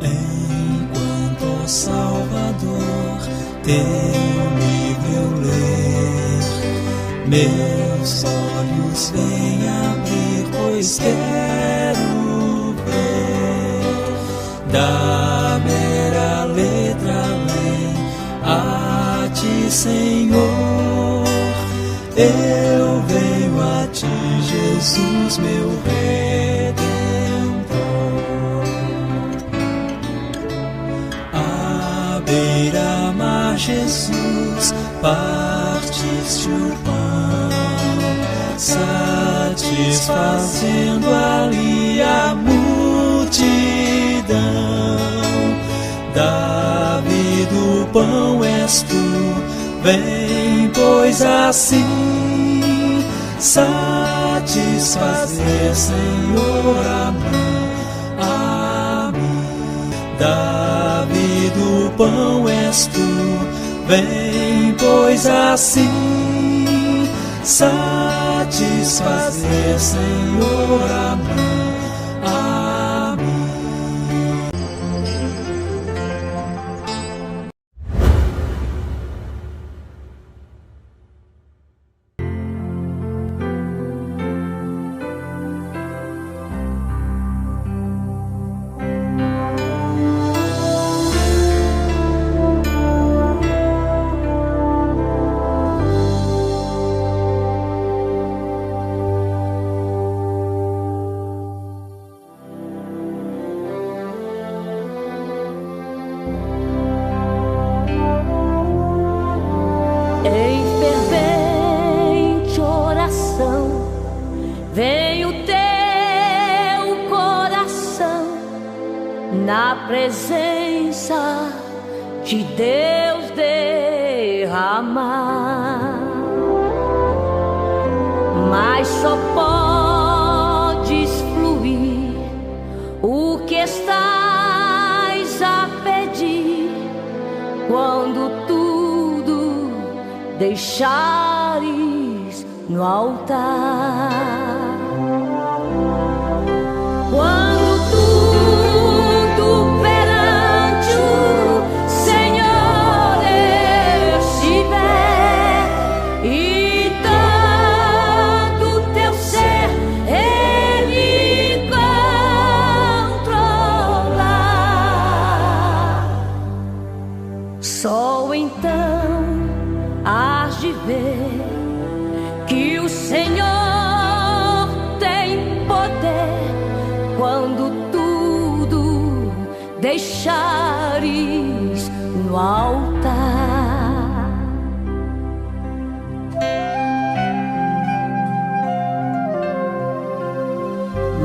Enquanto, ó Salvador, teu livro eu ler, meus olhos vêm abrir, pois quero ver da mera letra além a ti, Senhor. Eu venho a ti, Jesus, meu Redentor. À beira-mar, Jesus, partiste o pão, satisfazendo ali a multidão. Davi do pão és tu, vem, pois assim satisfazer, Senhor, a mim. Davi do pão és tu, vem, pois assim satisfazer, Senhor, a mim. Na presença de Deus derramar, mas só podes fluir o que estás a pedir quando tudo deixares no altar. Só então hás de ver que o Senhor tem poder quando tudo deixares no altar.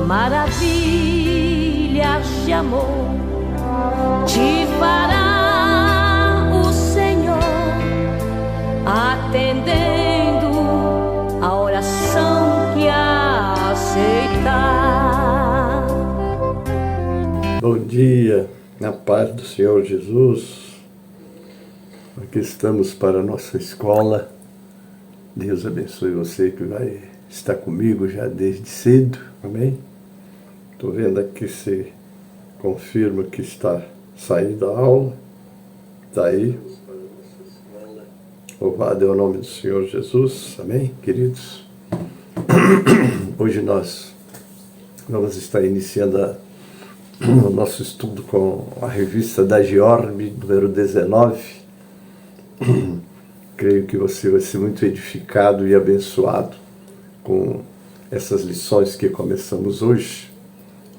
Maravilhas de amor te fará atendendo a oração que aceitar. Bom dia, na paz do Senhor Jesus. Aqui estamos para a nossa escola. Deus abençoe você que vai estar comigo já desde cedo, amém? Estou vendo aqui se confirma que está saindo a aula. Está aí. Louvado é o nome do Senhor Jesus, amém, queridos? Hoje nós vamos estar iniciando o nosso estudo com a revista da Georbe, número 19. Creio que você vai ser muito edificado e abençoado com essas lições que começamos hoje,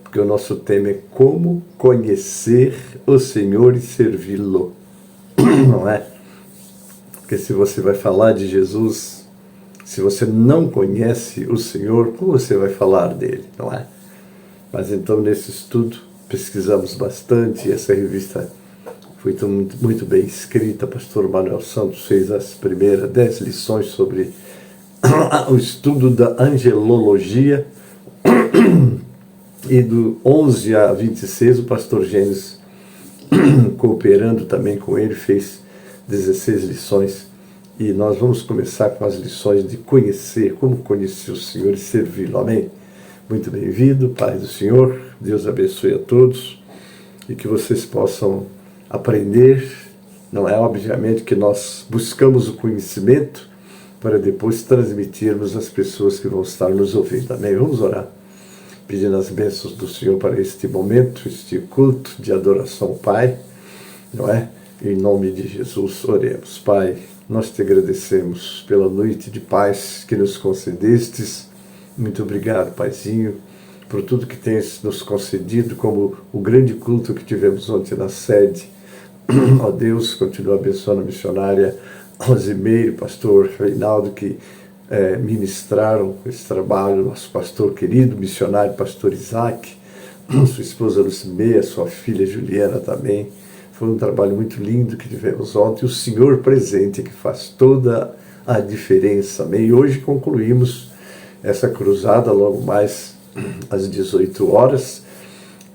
porque o nosso tema é como conhecer o Senhor e servi-lo, não é? Porque se você vai falar de Jesus, se você não conhece o Senhor, como você vai falar dele, não é? Mas então nesse estudo pesquisamos bastante, essa revista foi muito bem escrita. Pastor Manuel Santos fez as primeiras 10 lições sobre o estudo da angelologia, e do 11 a 26 o pastor Gênesis, cooperando também com ele, fez 16 lições, e nós vamos começar com as lições de conhecer, como conhecer o Senhor e servi-lo, amém? Muito bem-vindo, paz do Senhor, Deus abençoe a todos. e que vocês possam aprender. Não é obviamente que nós buscamos o conhecimento para depois transmitirmos às pessoas que vão estar nos ouvindo. Amém? Vamos orar, pedindo as bênçãos do Senhor para este momento, este culto de adoração ao Pai, não é? Em nome de Jesus, oremos. Pai, nós te agradecemos pela noite de paz que nos concedestes. Muito obrigado, Paizinho, por tudo que tens nos concedido, como o grande culto que tivemos ontem na sede. Ó Deus, continua abençoando a missionária Rosimeiro, pastor Reinaldo, que ministraram esse trabalho, nosso pastor querido, missionário, pastor Isaac, sua esposa Lucimeia, sua filha Juliana também. Foi um trabalho muito lindo que tivemos ontem, o Senhor presente, que faz toda a diferença. Amém? E hoje concluímos essa cruzada, logo mais às 18 horas,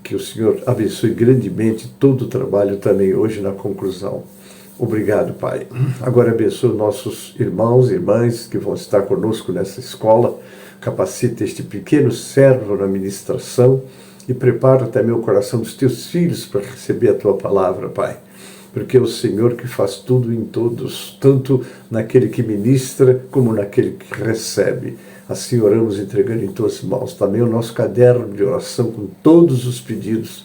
que o Senhor abençoe grandemente todo o trabalho também hoje na conclusão. Obrigado, Pai. Agora abençoe nossos irmãos e irmãs que vão estar conosco nessa escola, capacita este pequeno servo na ministração, e prepara também o coração dos teus filhos para receber a tua palavra, Pai. Porque é o Senhor que faz tudo em todos, tanto naquele que ministra como naquele que recebe. Assim oramos entregando em tuas mãos também o nosso caderno de oração com todos os pedidos.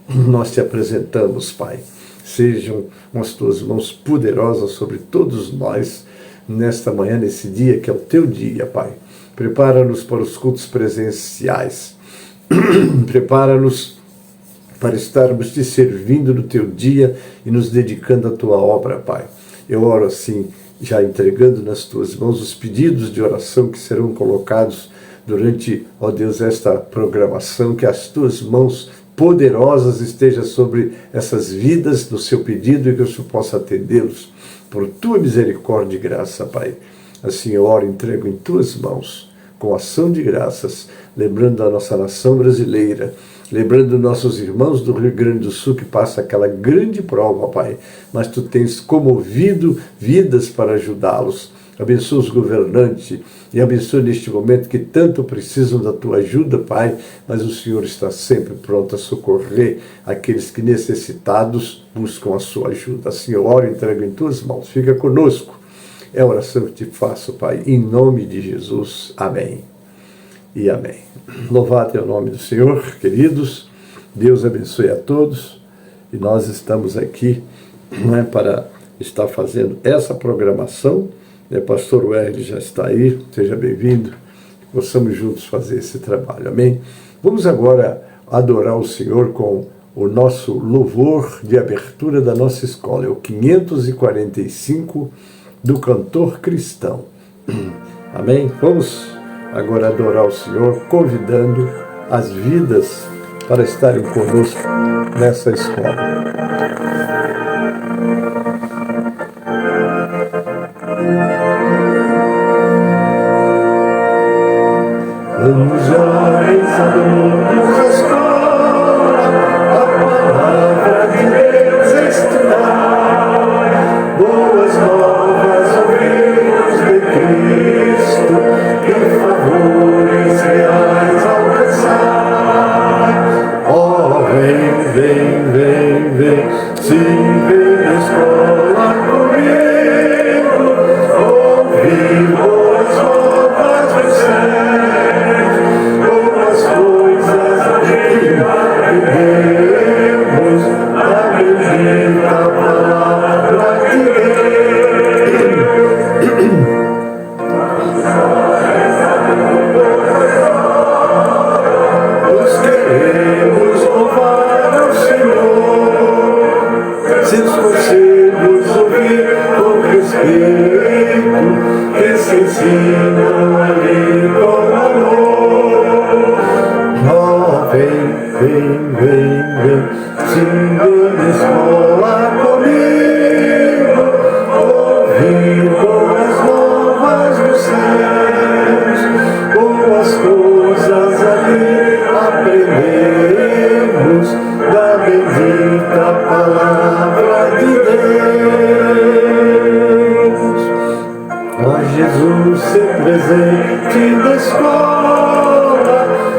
Nós te apresentamos, Pai. Sejam as tuas mãos poderosas sobre todos nós nesta manhã, nesse dia que é o teu dia, Pai. Prepara-nos para os cultos presenciais. Prepara-nos para estarmos te servindo no teu dia e nos dedicando à tua obra, Pai. Eu oro assim, já entregando nas tuas mãos os pedidos de oração que serão colocados durante, ó Deus, esta programação, que as tuas mãos poderosas estejam sobre essas vidas no seu pedido e que eu possa atendê-los por tua misericórdia e graça, Pai. Assim eu oro e entrego em tuas mãos, com ação de graças, lembrando a nossa nação brasileira, lembrando nossos irmãos do Rio Grande do Sul que passa aquela grande prova, Pai, mas tu tens comovido vidas para ajudá-los. Abençoa os governantes e abençoa neste momento que tanto precisam da tua ajuda, Pai, mas o Senhor está sempre pronto a socorrer aqueles que necessitados buscam a sua ajuda. Assim eu oro e entrego em tuas mãos. Fica conosco. É a oração que te faço, Pai, em nome de Jesus. Amém e amém. Louvado é o nome do Senhor, queridos. Deus abençoe a todos. E nós estamos aqui, não é, para estar fazendo essa programação. Pastor Werley já está aí, seja bem-vindo. Possamos juntos fazer esse trabalho, amém? Vamos agora adorar o Senhor com o nosso louvor de abertura da nossa escola. É o 545 do cantor cristão. Amém? Vamos agora adorar o Senhor, convidando as vidas para estarem conosco nessa escola. Vamos, jovens alunos da escola, a palavra de Deus estudar, boas novas ouvimos de Cristo, e favores reais alcançar. Oh, vem, vem, vem, vem, se vem na escola comigo, ouvir boas novas do céu.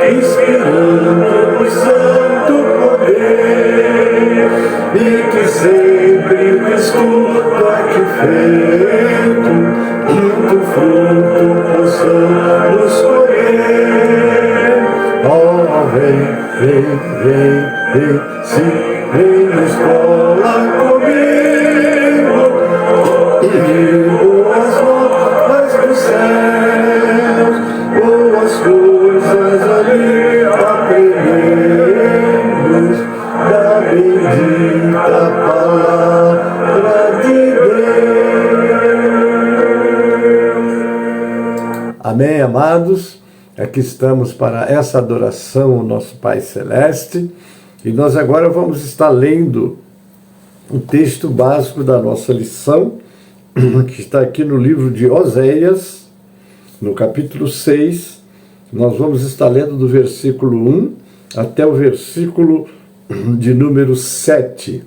Inspirando o santo poder. e que sempre o estudo aqui feito, que do fruto possamos colher. Oh, vem, se vem na escola comigo, e boas notas dos céus, boas coisas ali aprendemos, da bendita palavra de Deus. Amém, amados? Aqui estamos para essa adoração ao nosso Pai Celeste, e nós agora vamos estar lendo o texto básico da nossa lição, que está aqui no livro de Oséias, no capítulo 6. Nós vamos estar lendo do versículo 1 até o versículo de número 7.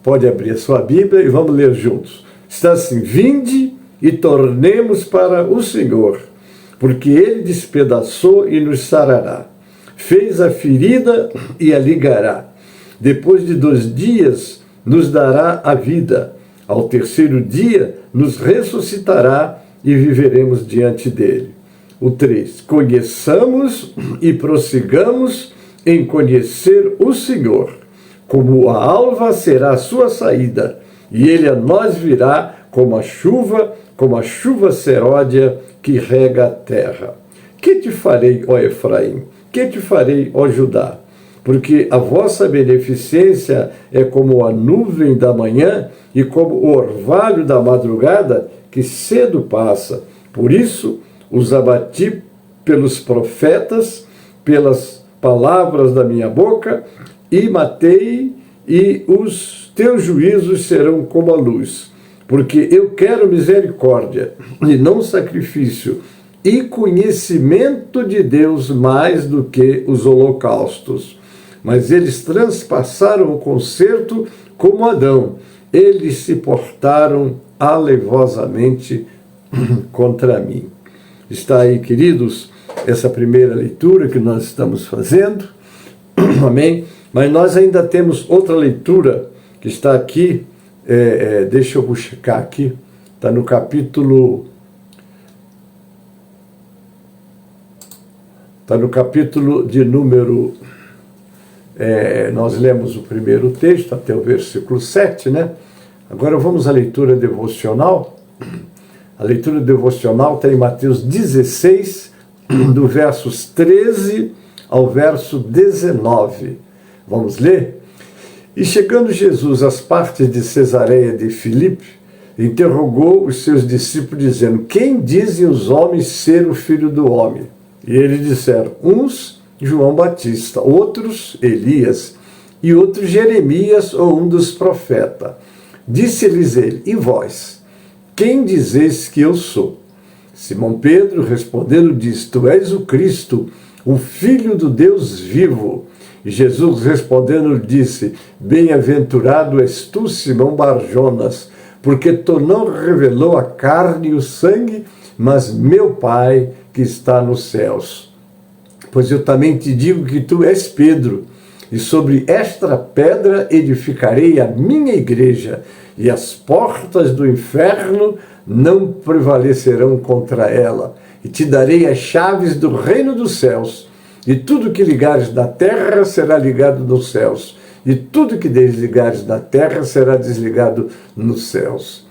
Pode abrir a sua Bíblia e vamos ler juntos. Está assim: vinde e tornemos para o Senhor, porque Ele despedaçou e nos sarará, fez a ferida e a ligará. Depois de 2 dias nos dará a vida, ao terceiro dia nos ressuscitará e viveremos diante dele. O 3, conheçamos e prossigamos em conhecer o Senhor. Como a alva será a sua saída, e ele a nós virá como a chuva seródia que rega a terra. Que te farei, ó Efraim? Que te farei, ó Judá? Porque a vossa beneficência é como a nuvem da manhã e como o orvalho da madrugada que cedo passa. Por isso os abati pelos profetas, pelas palavras da minha boca, e matei, e os teus juízos serão como a luz. Porque eu quero misericórdia e não sacrifício, e conhecimento de Deus mais do que os holocaustos. Mas eles transpassaram o concerto como Adão. Eles se portaram alevosamente contra mim. Está aí, queridos, essa primeira leitura que nós estamos fazendo. Amém? Mas nós ainda temos outra leitura que está aqui. Deixa eu buscar aqui. Está no capítulo... Está no capítulo de número... nós lemos o primeiro texto até o versículo 7, né? Agora vamos à leitura devocional. A leitura devocional está em Mateus 16, do versos 13 ao verso 19. Vamos ler? E chegando Jesus às partes de Cesareia de Filipe, interrogou os seus discípulos, dizendo: quem dizem os homens ser o Filho do Homem? E eles disseram: uns João Batista, outros Elias, e outros Jeremias ou um dos profetas. Disse-lhes ele: e vós, quem dizeis que eu sou? Simão Pedro respondendo disse: tu és o Cristo, o Filho do Deus vivo. E Jesus respondendo disse: bem-aventurado és tu, Simão Barjonas, porque tu não revelou a carne e o sangue, mas meu Pai que está nos céus. Pois eu também te digo que tu és Pedro, e sobre esta pedra edificarei a minha igreja, e as portas do inferno não prevalecerão contra ela. E te darei as chaves do reino dos céus, e tudo que ligares na terra será ligado nos céus, e tudo que desligares na terra será desligado nos céus.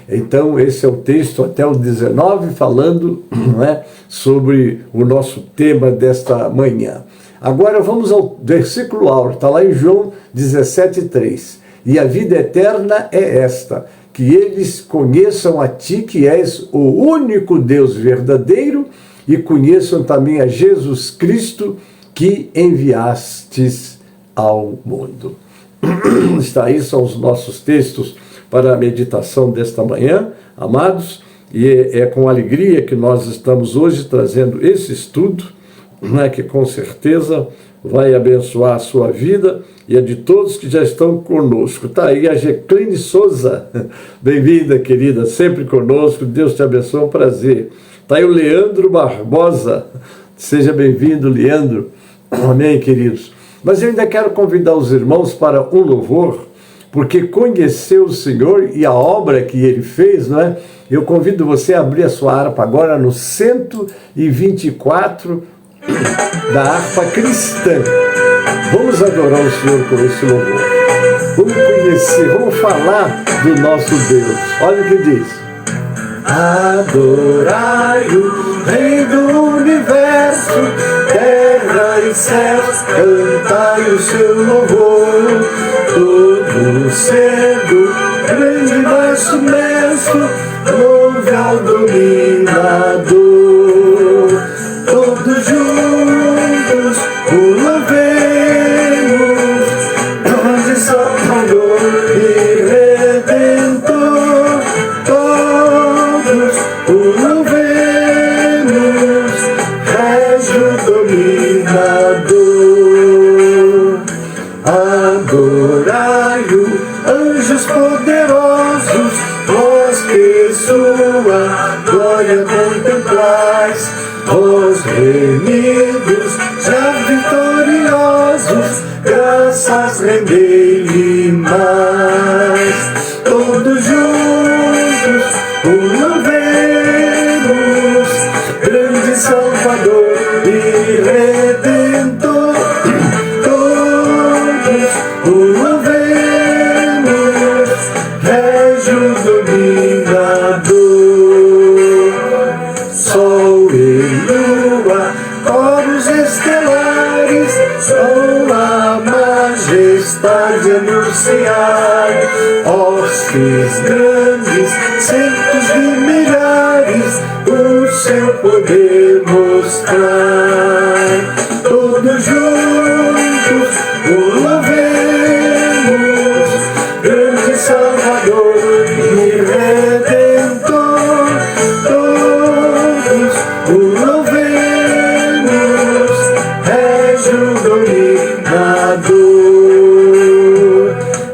Então esse é o texto até o 19, falando, não é, sobre o nosso tema desta manhã. Agora vamos ao versículo áureo, está lá em João 17:3. E a vida eterna é esta, que eles conheçam a ti, que és o único Deus verdadeiro, e conheçam também a Jesus Cristo, que enviastes ao mundo. Está aí, são os nossos textos para a meditação desta manhã, amados, e é com alegria que nós estamos hoje trazendo esse estudo, né, que com certeza vai abençoar a sua vida e a de todos que já estão conosco. Está aí a Jacqueline Souza, bem-vinda, querida, sempre conosco, Deus te abençoe, é um prazer. Está aí o Leandro Barbosa, seja bem-vindo, Leandro, amém, queridos. Mas eu ainda quero convidar os irmãos para um louvor, porque conhecer o Senhor e a obra que Ele fez, não é? Eu convido você a abrir a sua harpa agora no 124 da harpa cristã. Vamos adorar o Senhor com esse louvor. Vamos conhecer, vamos falar do nosso Deus. Olha o que diz. Adorai-o, Rei do Universo, terra e céus, cantai o seu louvor. Todo ser do grande vasto imenso, louve ao dominador. Todos juntos o louvemos, grande Salvador e Redentor. Todos o louvemos, Régio dominador. Adorai-o, anjos poderosos, vós que sua glória contemplais, vós remidos, já vitoriosos, graças rendei-lhe mais. Todos juntos o louvemos, grande Salvador e Redentor. Todos o louvemos, Régio dominador. Sol e lua, coros estelares, são a majestade anunciar. Hostes grandes, centos de milhares, o seu poder mostrar. Todos juntos o louvemos, grande Salvador e Redentor. Todos o louvemos, Régio dominador.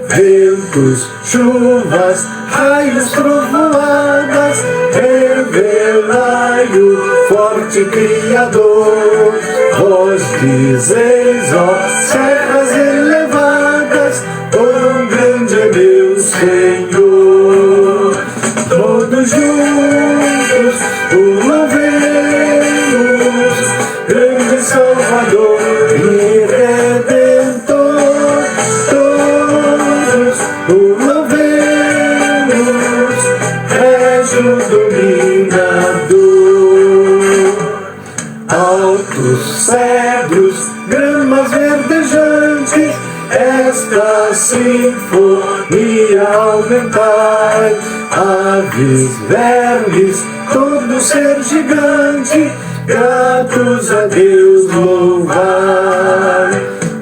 Ventos, chuvas, raios, trovoadas, revelai-o forte Criador. Vós dizeis, ó serras elevadas, quão grande é meu Senhor. Todos juntos o louvemos, grande Salvador e Redentor. Todos o louvemos, Régio dominador. Altos cedros, gramas verdejantes, esta sinfonia aumentai. Aves, vermes, todo ser gigante, gratos a Deus louvar.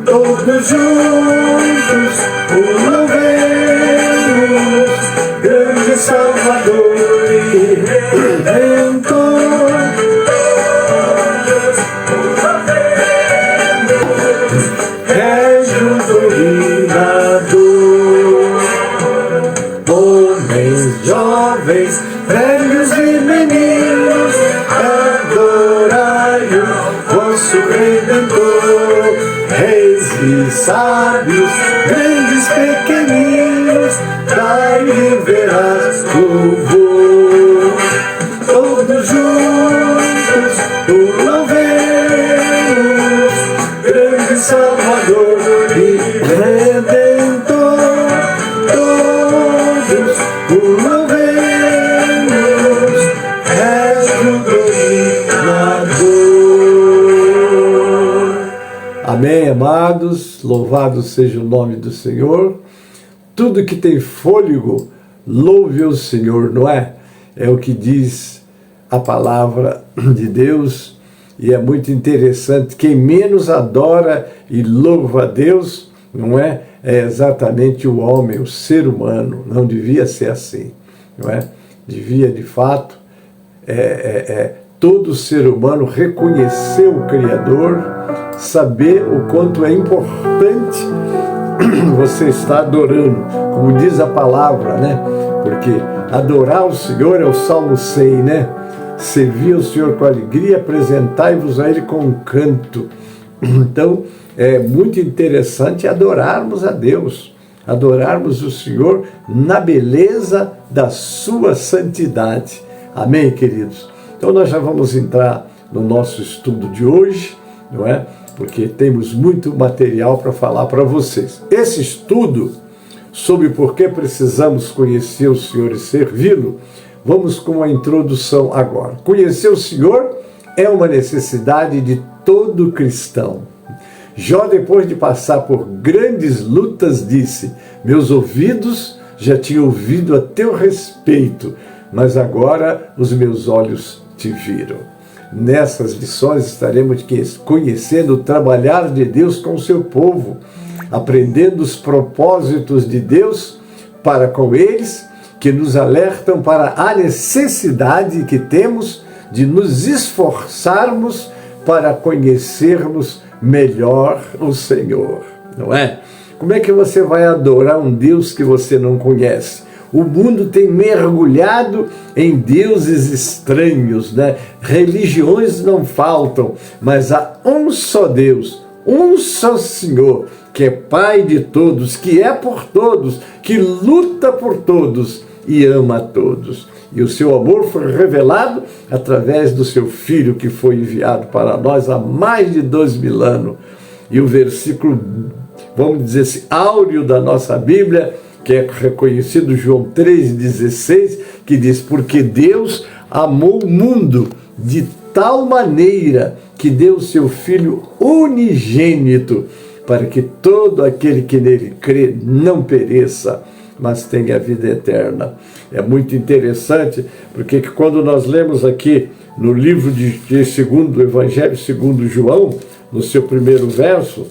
Todos juntos o louvemos, grande Salvador e Redentor. Régio dominador. Homens, jovens, velhos e meninos, adorai-o, vosso Redentor. Reis e sábios, grandes, pequeninos, dai-lhe veraz louvor. Todos juntos o louvemos, grande Salvador e Redentor. Todos o louvemos, Régio dominador. Amém, amados. Louvado seja o nome do Senhor. Tudo que tem fôlego, louve o Senhor, não é? É o que diz a palavra de Deus. E é muito interessante, quem menos adora e louva a Deus, não é? É exatamente o homem, o ser humano. Não devia ser assim, não é? Devia, de fato, todo ser humano reconhecer o Criador, saber o quanto é importante você estar adorando, como diz a palavra, né? Porque adorar o Senhor é o Salmo 100, né? Servir o Senhor com alegria, apresentai-vos a Ele com um canto. Então, é muito interessante adorarmos a Deus, adorarmos o Senhor na beleza da sua santidade. Amém, queridos? Então, nós já vamos entrar no nosso estudo de hoje, não é? Porque temos muito material para falar para vocês. Esse estudo sobre por que precisamos conhecer o Senhor e servi-lo, vamos com a introdução agora. Conhecer o Senhor é uma necessidade de todo cristão. Jó, depois de passar por grandes lutas, disse: meus ouvidos já tinham ouvido a teu respeito, mas agora os meus olhos te viram. Nessas lições estaremos conhecendo o trabalhar de Deus com o seu povo, aprendendo os propósitos de Deus para com eles, que nos alertam para a necessidade que temos de nos esforçarmos para conhecermos melhor o Senhor, não é? Como é que você vai adorar um Deus que você não conhece? O mundo tem mergulhado em deuses estranhos, né? Religiões não faltam, mas há um só Deus, um só Senhor, que é Pai de todos, que é por todos, que luta por todos e ama a todos. E o seu amor foi revelado através do seu Filho, que foi enviado para nós há mais de 2000 anos. E o versículo, vamos dizer assim, áureo da nossa Bíblia, que é reconhecido, João 3,16, que diz: porque Deus amou o mundo de tal maneira que deu o seu Filho unigênito, para que todo aquele que nele crê não pereça, mas tenha a vida eterna. É muito interessante, porque quando nós lemos aqui no livro do Evangelho segundo João, no seu primeiro verso,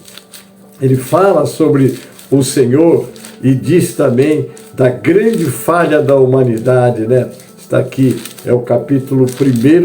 ele fala sobre o Senhor e diz também da grande falha da humanidade, né? Está aqui, é o capítulo 1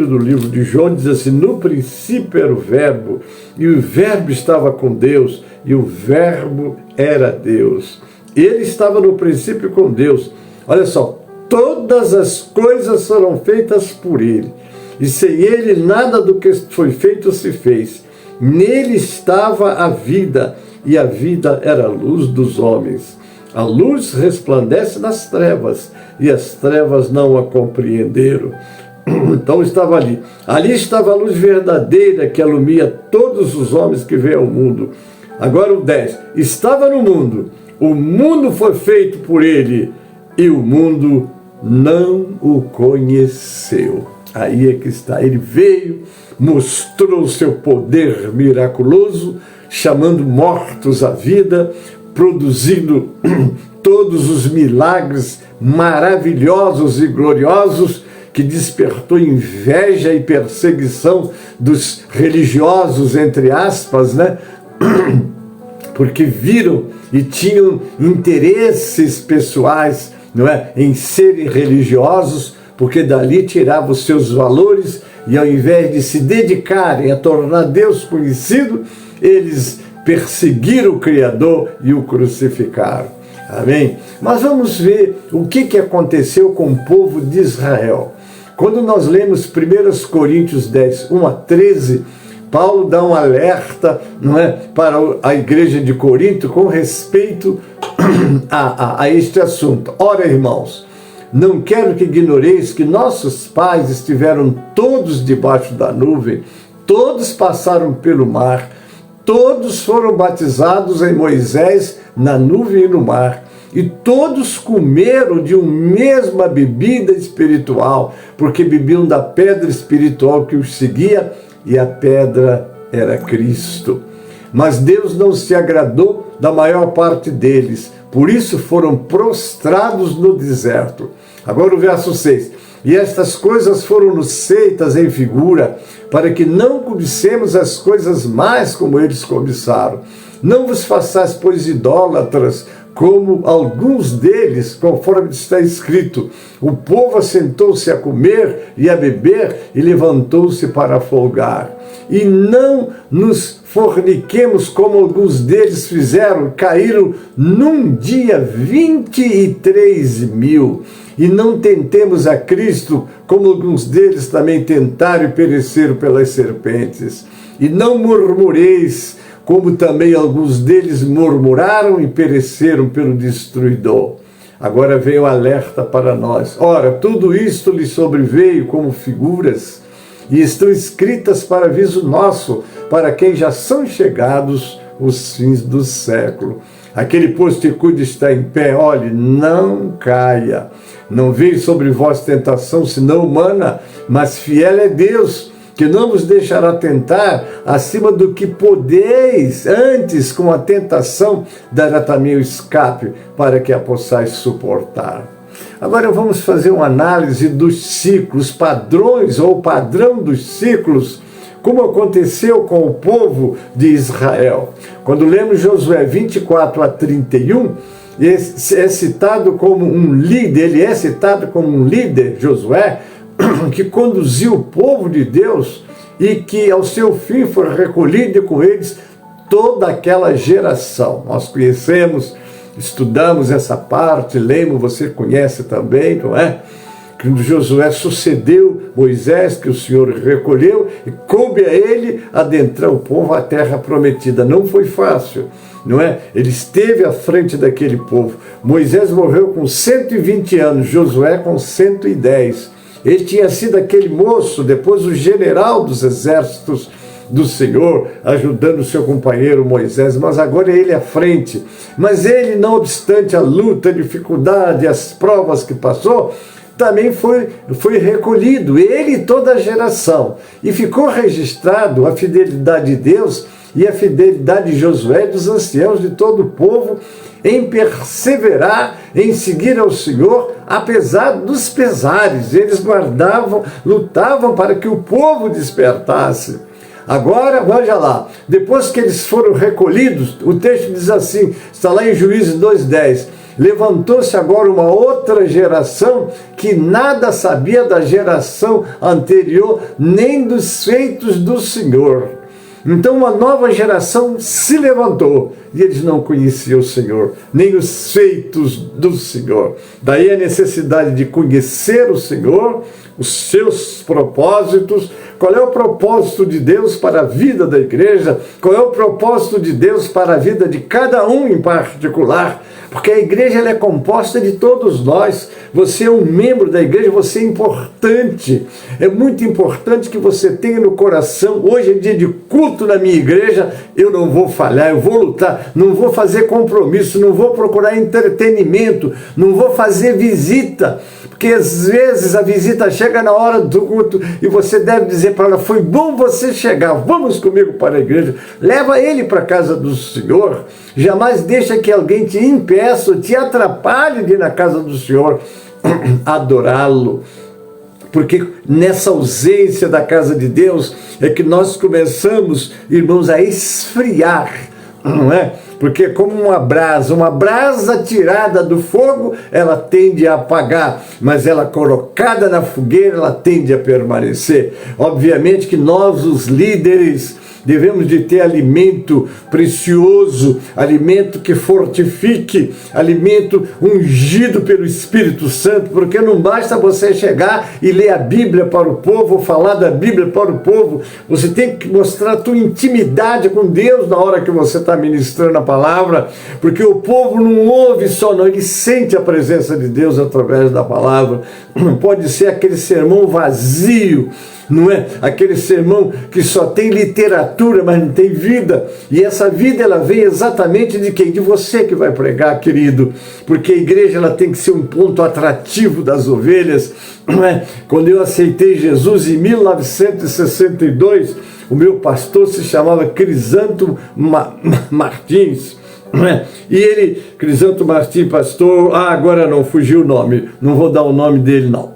do livro de João, diz assim: no princípio era o Verbo, e o Verbo estava com Deus, e o Verbo era Deus. Ele estava no princípio com Deus. Olha só, todas as coisas foram feitas por ele, e sem ele nada do que foi feito se fez. Nele estava a vida, e a vida era a luz dos homens. A luz resplandece nas trevas, e as trevas não a compreenderam. Então estava ali. Ali estava a luz verdadeira que alumia todos os homens que vêm ao mundo. Agora o 10. Estava no mundo. O mundo foi feito por ele, e o mundo não o conheceu. Aí é que está. Ele veio, mostrou o seu poder miraculoso, chamando mortos à vida, produzindo todos os milagres maravilhosos e gloriosos, que despertou inveja e perseguição dos religiosos, entre aspas, né? Porque viram e tinham interesses pessoais, não é, em serem religiosos, porque dali tiravam os seus valores, e ao invés de se dedicarem a tornar Deus conhecido, eles perseguiram o Criador e o crucificaram. Amém? Mas vamos ver o que aconteceu com o povo de Israel. Quando nós lemos 1 Coríntios 10, 1 a 13, Paulo dá um alerta, não é, para a igreja de Corinto com respeito a este assunto. Ora, irmãos, não quero que ignoreis que nossos pais estiveram todos debaixo da nuvem, todos passaram pelo mar, todos foram batizados em Moisés na nuvem e no mar, e todos comeram de uma mesma bebida espiritual, porque bebiam da pedra espiritual que os seguia, e a pedra era Cristo. Mas Deus não se agradou da maior parte deles, por isso foram prostrados no deserto. Agora o verso 6. E estas coisas foram-nos feitas em figura, para que não cobicemos as coisas mais como eles cobiçaram. Não vos façais, pois, idólatras, como alguns deles, conforme está escrito: o povo assentou-se a comer e a beber, e levantou-se para folgar. E não nos forniquemos, como alguns deles fizeram, caíram num dia 23.000. E não tentemos a Cristo, como alguns deles também tentaram e pereceram pelas serpentes. e não murmureis, como também alguns deles murmuraram e pereceram pelo destruidor. Agora vem o alerta para nós. Ora, tudo isto lhe sobreveio como figuras, e estão escritas para aviso nosso, para quem já são chegados os fins do século. Aquele, pois, que cuida está em pé, olhe, não caia. Não veio sobre vós tentação, senão humana, mas fiel é Deus, que não vos deixará tentar acima do que podeis, antes com a tentação dará também o escape, para que a possais suportar. Agora vamos fazer uma análise dos ciclos, padrões ou padrão dos ciclos, como aconteceu com o povo de Israel. Quando lemos Josué 24 a 31, é citado como um líder, ele é citado como um líder, Josué, que conduziu o povo de Deus e que ao seu fim foi recolhido com eles toda aquela geração. Nós conhecemos, estudamos essa parte, lemos, você conhece também, não é? Que Josué sucedeu Moisés, que o Senhor recolheu, e coube a ele adentrar o povo à terra prometida. Não foi fácil, não é? Ele esteve à frente daquele povo. Moisés morreu com 120 anos, Josué com 110. Ele tinha sido aquele moço, depois o general dos exércitos do Senhor, ajudando o seu companheiro Moisés, mas agora é ele à frente. Mas ele, não obstante a luta, a dificuldade, as provas que passou, também foi recolhido, ele e toda a geração. E ficou registrado a fidelidade de Deus e a fidelidade de Josué e dos anciãos de todo o povo em perseverar, em seguir ao Senhor, apesar dos pesares. Eles lutavam para que o povo despertasse. Agora, veja lá, depois que eles foram recolhidos, o texto diz assim, está lá em Juízes 2:10, levantou-se agora uma outra geração que nada sabia da geração anterior, nem dos feitos do Senhor. Então uma nova geração se levantou e eles não conheciam o Senhor, nem os feitos do Senhor. Daí a necessidade de conhecer o Senhor, os seus propósitos. Qual é o propósito de Deus para a vida da igreja? Qual é o propósito de Deus para a vida de cada um em particular? Porque a igreja ela é composta de todos nós. Você é um membro da igreja, você é importante. É muito importante que você tenha no coração, hoje é dia de culto na minha igreja, eu não vou falhar, eu vou lutar, não vou fazer compromisso, não vou procurar entretenimento, não vou fazer visita. Porque às vezes a visita chega na hora do culto e você deve dizer para ela, foi bom você chegar, vamos comigo para a igreja, leva ele para a casa do Senhor, jamais deixa que alguém te impeça ou te atrapalhe de ir na casa do Senhor adorá-lo. Porque nessa ausência da casa de Deus é que nós começamos, irmãos, a esfriar, não é? Porque como uma brasa tirada do fogo, ela tende a apagar, mas ela colocada na fogueira, ela tende a permanecer. Obviamente que nós, os líderes, devemos de ter alimento precioso, alimento que fortifique, alimento ungido pelo Espírito Santo, porque não basta você chegar e ler a Bíblia para o povo, falar da Bíblia para o povo, você tem que mostrar a tua intimidade com Deus na hora que você está ministrando a palavra, porque o povo não ouve só, não, ele sente a presença de Deus através da palavra. Não pode ser aquele sermão vazio, não é? Aquele sermão que só tem literatura, mas não tem vida. E essa vida, ela vem exatamente de quem? De você que vai pregar, querido. Porque a igreja, ela tem que ser um ponto atrativo das ovelhas, não é? Quando eu aceitei Jesus em 1962, o meu pastor se chamava Crisanto Martins. E ele, Crisanto Martins, pastor, agora não, fugiu o nome, não vou dar o nome dele não,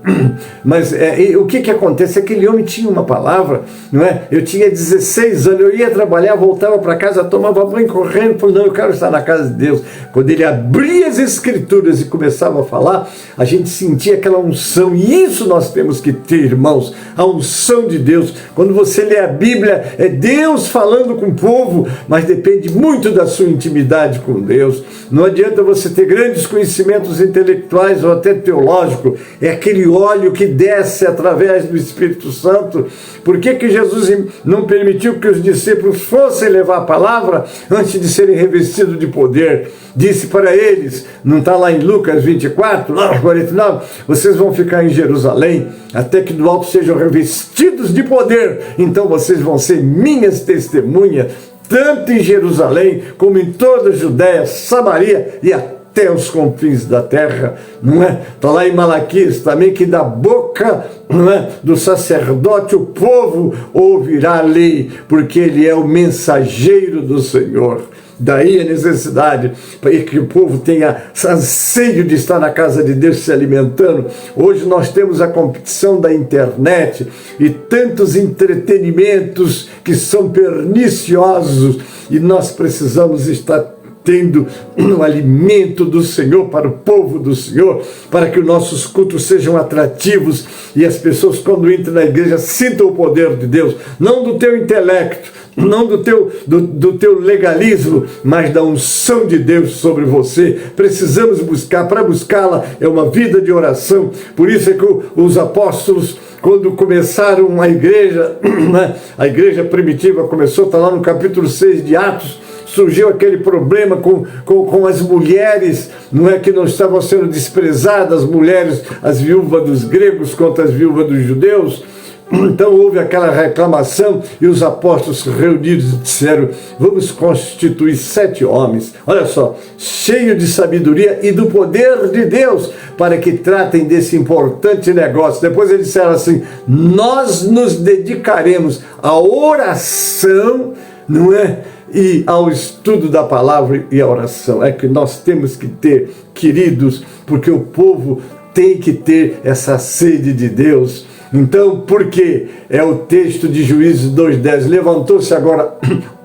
mas o que acontece? Aquele homem tinha uma palavra, não é? Eu tinha 16 anos, eu ia trabalhar, voltava para casa, tomava banho correndo, falei, não, eu quero estar na casa de Deus. Quando ele abria as escrituras e começava a falar, a gente sentia aquela unção, e isso nós temos que ter, irmãos, a unção de Deus. Quando você lê a Bíblia, é Deus falando com o povo, mas depende muito da sua intimidade intimidade com Deus. Não adianta você ter grandes conhecimentos intelectuais ou até teológicos. É aquele óleo que desce através do Espírito Santo. Por que que Jesus não permitiu que os discípulos fossem levar a palavra antes de serem revestidos de poder? Disse para eles, não está lá em Lucas 24, 49, vocês vão ficar em Jerusalém até que do alto sejam revestidos de poder. Então vocês vão ser minhas testemunhas, tanto em Jerusalém como em toda a Judéia, Samaria e até os confins da terra, não é? Está lá em Malaquias também que da boca, não é, do sacerdote o povo ouvirá a lei, porque ele é o mensageiro do Senhor. Daí a necessidade para que o povo tenha anseio de estar na casa de Deus se alimentando. Hoje nós temos a competição da internet e tantos entretenimentos que são perniciosos, e nós precisamos estar tendo um alimento do Senhor para o povo do Senhor, para que os nossos cultos sejam atrativos e as pessoas, quando entram na igreja, sintam o poder de Deus, não do teu intelecto, não do teu legalismo, mas da unção de Deus sobre você. Precisamos buscar, para buscá-la é uma vida de oração. Por isso é que os apóstolos, quando começaram a igreja, né, a igreja primitiva começou, está lá no capítulo 6 de Atos, surgiu aquele problema com as mulheres, não é, que não estavam sendo desprezadas, as mulheres, as viúvas dos gregos contra as viúvas dos judeus. Então houve aquela reclamação e os apóstolos reunidos disseram, vamos constituir 7 homens, olha só, cheios de sabedoria e do poder de Deus, para que tratem desse importante negócio. Depois eles disseram assim, nós nos dedicaremos à oração, não é? E ao estudo da palavra e à oração. É que nós temos que ter, queridos, porque o povo tem que ter essa sede de Deus. Então, por quê? É o texto de Juízes 2:10. Levantou-se agora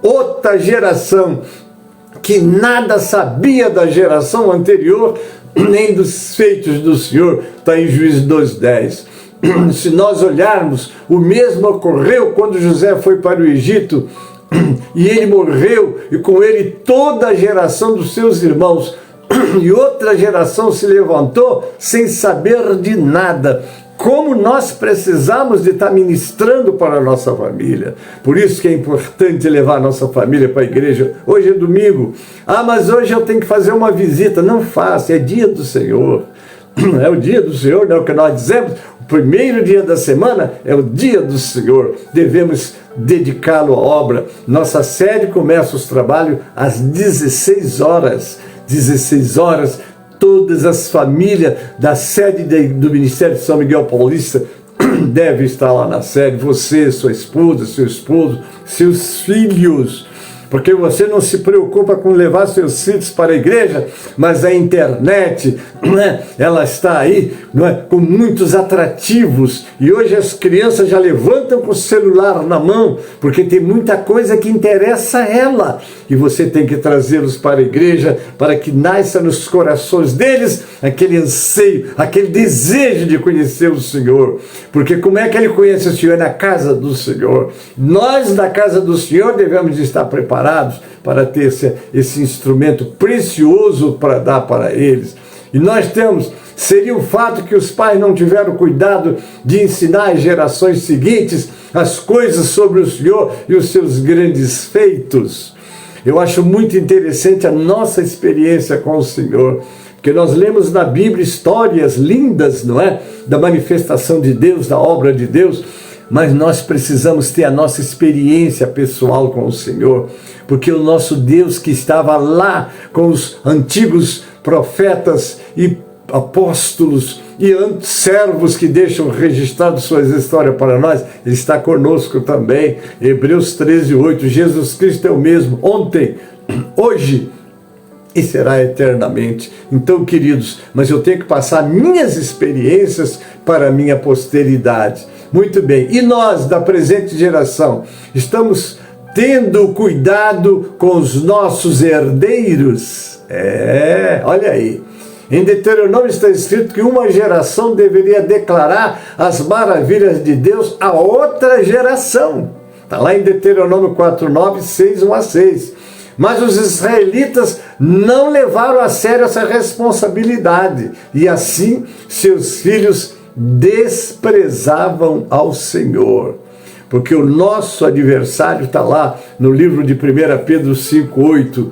outra geração que nada sabia da geração anterior, nem dos feitos do Senhor. Está em Juízes 2:10. Se nós olharmos, o mesmo ocorreu quando José foi para o Egito, e ele morreu, e com ele toda a geração dos seus irmãos, e outra geração se levantou sem saber de nada. Como nós precisamos de estar ministrando para a nossa família. Por isso que é importante levar a nossa família para a igreja. Hoje é domingo. Mas hoje eu tenho que fazer uma visita. Não faça, é dia do Senhor. É o dia do Senhor, não é o que nós dizemos. O primeiro dia da semana é o dia do Senhor. Devemos dedicá-lo à obra. Nossa sede começa os trabalhos às 16 horas. 16 horas, todas as famílias da sede do Ministério de São Miguel Paulista devem estar lá na sede. Você, sua esposa, seu esposo, seus filhos. Porque você não se preocupa com levar seus filhos para a igreja, mas a internet, né, ela está aí, não é, com muitos atrativos. E hoje as crianças já levantam com o celular na mão, porque tem muita coisa que interessa a ela. E você tem que trazê-los para a igreja, para que nasça nos corações deles aquele anseio, aquele desejo de conhecer o Senhor. Porque como é que ele conhece o Senhor? Na casa do Senhor. Nós, da casa do Senhor, devemos estar preparados para ter esse instrumento precioso para dar para eles. E nós temos, seria o fato que os pais não tiveram cuidado de ensinar às gerações seguintes as coisas sobre o Senhor e os seus grandes feitos. Eu acho muito interessante a nossa experiência com o Senhor, porque nós lemos na Bíblia histórias lindas, não é? Da manifestação de Deus, da obra de Deus, mas nós precisamos ter a nossa experiência pessoal com o Senhor, porque o nosso Deus que estava lá com os antigos profetas e apóstolos e servos que deixam registrado suas histórias para nós, ele está conosco também. Hebreus 13:8, Jesus Cristo é o mesmo ontem, hoje e será eternamente. Então, queridos, mas eu tenho que passar minhas experiências para a minha posteridade. Muito bem, e nós da presente geração estamos tendo cuidado com os nossos herdeiros? Olha aí. Em Deuteronômio está escrito que uma geração deveria declarar as maravilhas de Deus a outra geração. Está lá em Deuteronômio 4:9, 6:1-6. Mas os israelitas não levaram a sério essa responsabilidade. E assim, seus filhos desprezavam ao Senhor. Porque o nosso adversário está lá no livro de 1 Pedro 5,8.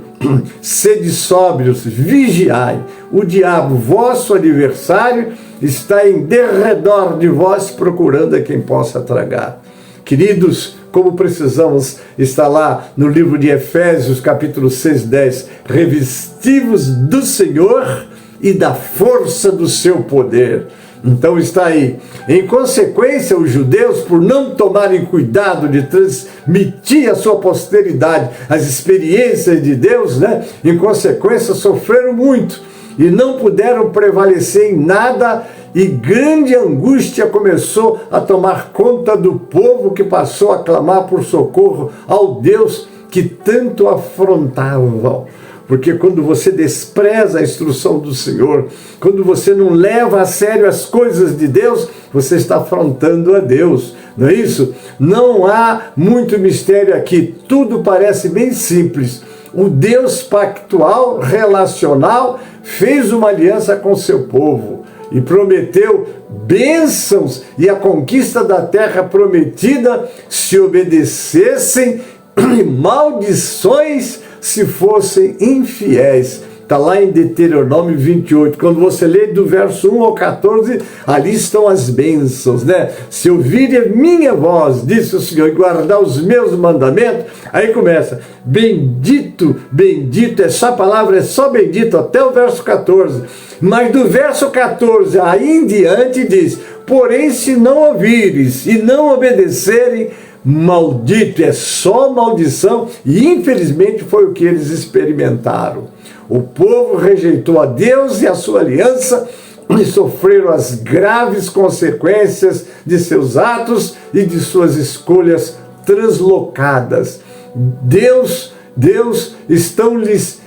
Sede sóbrios, vigiai. O diabo, vosso adversário, está em derredor de vós, procurando a quem possa tragar. Queridos, como precisamos estar lá no livro de Efésios, capítulo 6:10. Revestivos do Senhor e da força do seu poder. Então está aí. Em consequência, os judeus, por não tomarem cuidado de transmitir à sua posteridade as experiências de Deus, em consequência, sofreram muito e não puderam prevalecer em nada, e grande angústia começou a tomar conta do povo, que passou a clamar por socorro ao Deus que tanto afrontavam. Porque quando você despreza a instrução do Senhor, quando você não leva a sério as coisas de Deus, você está afrontando a Deus, não é isso? Não há muito mistério aqui, tudo parece bem simples. O Deus pactual, relacional, fez uma aliança com seu povo e prometeu bênçãos e a conquista da terra prometida se obedecessem, e maldições se fossem infiéis. Está lá em Deuteronômio 28. Quando você lê do verso 1 ao 14, ali estão as bênçãos, Se ouvirem minha voz, disse o Senhor, e guardar os meus mandamentos, aí começa, bendito, bendito, essa palavra é só bendito, até o verso 14. Mas do verso 14 aí em diante diz, porém se não ouvires e não obedecerem, maldito, é só maldição, e infelizmente foi o que eles experimentaram. O povo rejeitou a Deus e a sua aliança e sofreram as graves consequências de seus atos e de suas escolhas translocadas. Deus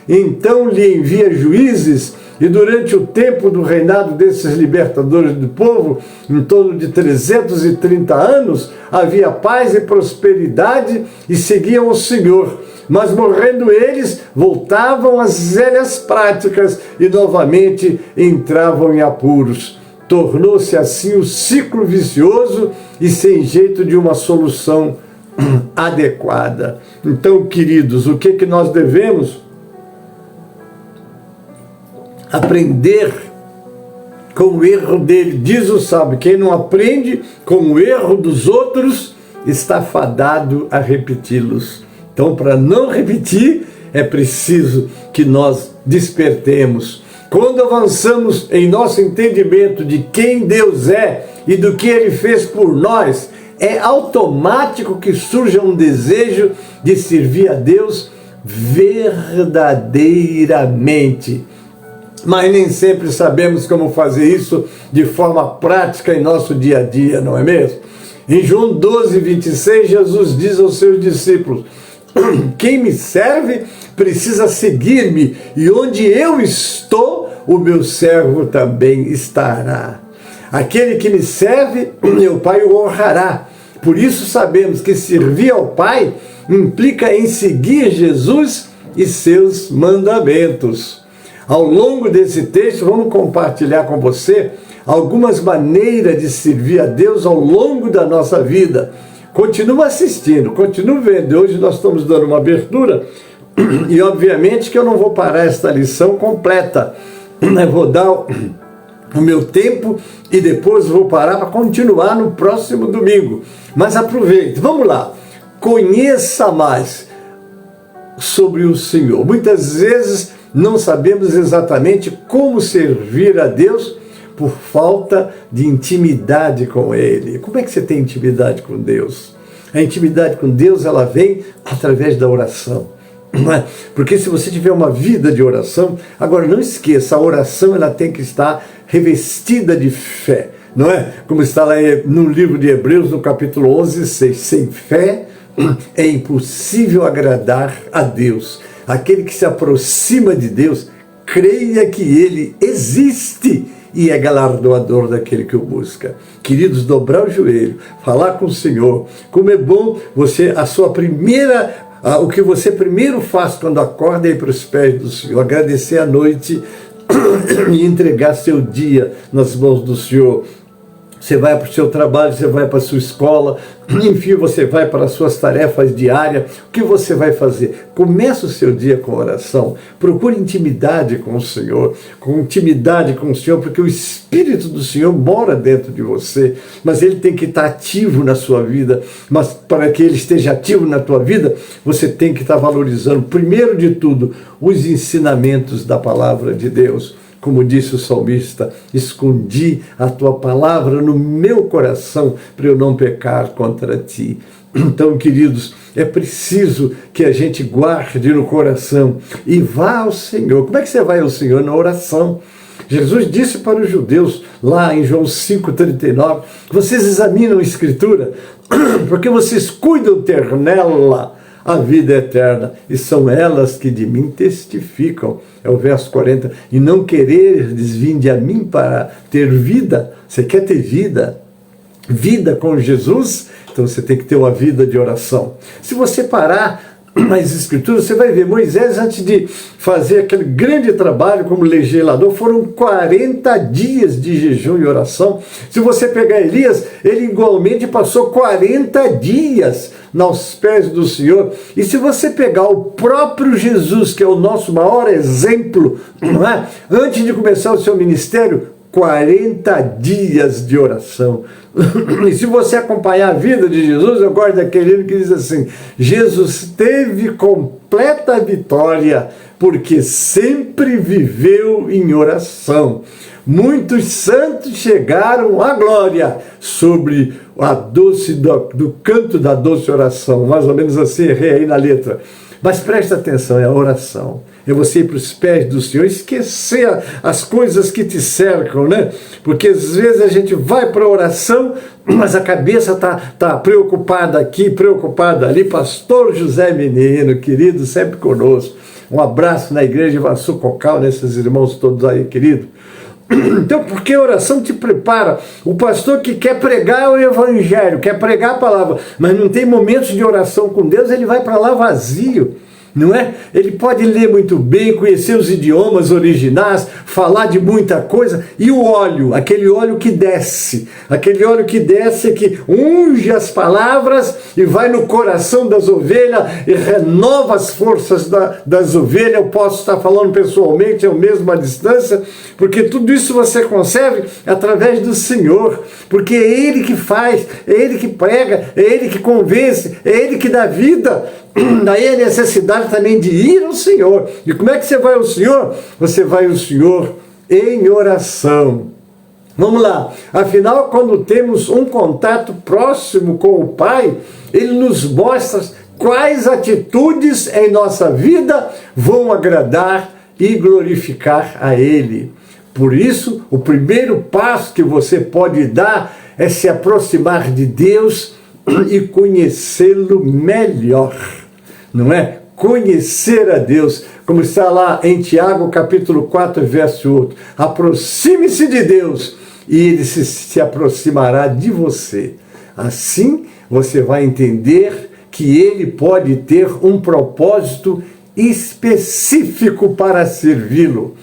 então lhe envia juízes, e durante o tempo do reinado desses libertadores do povo, em torno de 330 anos, havia paz e prosperidade e seguiam o Senhor. Mas morrendo eles, voltavam às velhas práticas e novamente entravam em apuros. Tornou-se assim o ciclo vicioso e sem jeito de uma solução adequada. Então, queridos, o que nós devemos? Aprender com o erro dele. Diz o sábio, quem não aprende com o erro dos outros está fadado a repeti-los. Então, para não repetir, é preciso que nós despertemos. Quando avançamos em nosso entendimento de quem Deus é e do que Ele fez por nós, é automático que surja um desejo de servir a Deus verdadeiramente. Mas nem sempre sabemos como fazer isso de forma prática em nosso dia a dia, não é mesmo? Em João 12, 26, Jesus diz aos seus discípulos, quem me serve precisa seguir-me, e onde eu estou, o meu servo também estará. Aquele que me serve, meu Pai o honrará. Por isso sabemos que servir ao Pai implica em seguir Jesus e seus mandamentos. Ao longo desse texto, vamos compartilhar com você algumas maneiras de servir a Deus ao longo da nossa vida. Continua assistindo, continua vendo. Hoje nós estamos dando uma abertura e obviamente que eu não vou parar esta lição completa. Eu vou dar o meu tempo e depois vou parar para continuar no próximo domingo. Mas aproveite, vamos lá. Conheça mais sobre o Senhor. Muitas vezes não sabemos exatamente como servir a Deus por falta de intimidade com Ele. Como é que você tem intimidade com Deus? A intimidade com Deus, ela vem através da oração. Porque se você tiver uma vida de oração, agora não esqueça, a oração ela tem que estar revestida de fé, não é? Como está lá no livro de Hebreus, no capítulo 11, 6. Sem fé é impossível agradar a Deus. Aquele que se aproxima de Deus, creia que Ele existe e é galardoador daquele que o busca. Queridos, dobrar o joelho, falar com o Senhor. Como é bom você, a sua primeira o que você primeiro faz quando acorda é ir para os pés do Senhor, agradecer a noite e entregar seu dia nas mãos do Senhor. Você vai para o seu trabalho, você vai para a sua escola, enfim, você vai para as suas tarefas diárias. O que você vai fazer? Começa o seu dia com oração. Procure intimidade com o Senhor, porque o Espírito do Senhor mora dentro de você, mas ele tem que estar ativo na sua vida. Mas para que ele esteja ativo na tua vida, você tem que estar valorizando, primeiro de tudo, os ensinamentos da palavra de Deus. Como disse o salmista, escondi a tua palavra no meu coração para eu não pecar contra ti. Então, queridos, é preciso que a gente guarde no coração e vá ao Senhor. Como é que você vai ao Senhor? Na oração. Jesus disse para os judeus, lá em João 5,39, vocês examinam a Escritura, porque vocês cuidam ter nela a vida eterna, e são elas que de mim testificam. É o verso 40. E não quereres vinde a mim para ter vida. Você quer ter vida? Vida com Jesus? Então você tem que ter uma vida de oração. Se você parar nas Escrituras, você vai ver, Moisés, antes de fazer aquele grande trabalho como legislador, foram 40 dias de jejum e oração. Se você pegar Elias, ele igualmente passou 40 dias aos pés do Senhor. E se você pegar o próprio Jesus, que é o nosso maior exemplo, não é? Antes de começar o seu ministério, 40 dias de oração. E se você acompanhar a vida de Jesus, eu gosto daquele que diz assim, Jesus teve completa vitória, porque sempre viveu em oração. Muitos santos chegaram à glória sobre a do canto da doce oração. Mais ou menos assim, errei aí na letra. Mas presta atenção, é a oração. É você ir para os pés do Senhor, esquecer as coisas que te cercam, né? Porque às vezes a gente vai para a oração, mas a cabeça está preocupada aqui, preocupada ali. Pastor José Menino, querido, sempre conosco. Um abraço na igreja de Vassu Cocal, nesses irmãos todos aí, querido. Então, porque a oração te prepara. O pastor que quer pregar o evangelho, quer pregar a palavra, mas não tem momentos de oração com Deus, ele vai para lá vazio. Não é? Ele pode ler muito bem, conhecer os idiomas originais, falar de muita coisa, e o óleo, aquele óleo que desce, que unge as palavras e vai no coração das ovelhas e renova as forças das ovelhas. Eu posso estar falando pessoalmente, eu mesmo à distância, porque tudo isso você consegue através do Senhor, porque é Ele que faz, é Ele que prega, é Ele que convence, é Ele que dá vida. Daí a necessidade também de ir ao Senhor. E como é que você vai ao Senhor? Você vai ao Senhor em oração. Vamos lá. Afinal, quando temos um contato próximo com o Pai, Ele nos mostra quais atitudes em nossa vida vão agradar e glorificar a Ele. Por isso, o primeiro passo que você pode dar é se aproximar de Deus e conhecê-lo melhor. Não é? Conhecer a Deus, como está lá em Tiago capítulo 4, verso 8. Aproxime-se de Deus e Ele se aproximará de você. Assim, você vai entender que Ele pode ter um propósito específico para servi-lo.